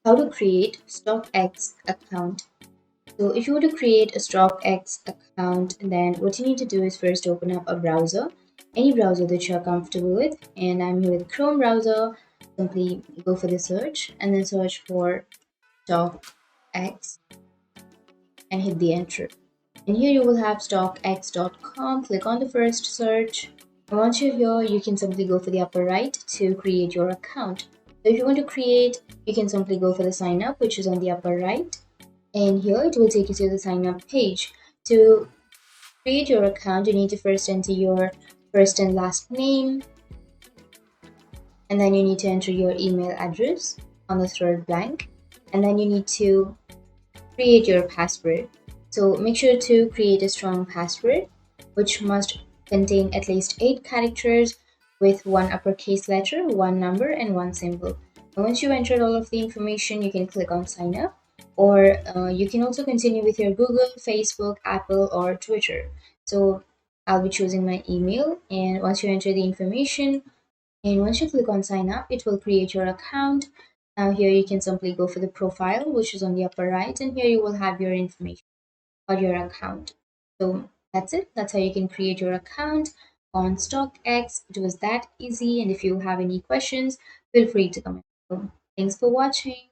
How to create StockX account. So if you want to create a StockX account, then what you need to do is first open up a browser, any browser that you're comfortable with. And I'm here with Chrome browser. Simply go for the search and then search for StockX and hit the enter. And here you will have stockx.com. Click on the first search. And once you're here, you can simply go for the upper right to create your account. So if you want to create, you can simply go for the sign up, which is on the upper right. And here it will take you to the sign up page. To create your account, you need to first enter your first and last name, and then you need to enter your email address on the third blank, and then you need to create your password. So make sure to create a strong password, which must contain at least 8 characters with one uppercase letter, one number, and one symbol. And once you entered all of the information, you can click on sign up, or you can also continue with your Google, Facebook, Apple, or Twitter. So I'll be choosing my email, and once you enter the information, and once you click on sign up, it will create your account. Now here you can simply go for the profile, which is on the upper right, and here you will have your information or your account. So that's it. That's how you can create your account on StockX. It was that easy. And if you have any questions, feel free to comment below. Thanks for watching.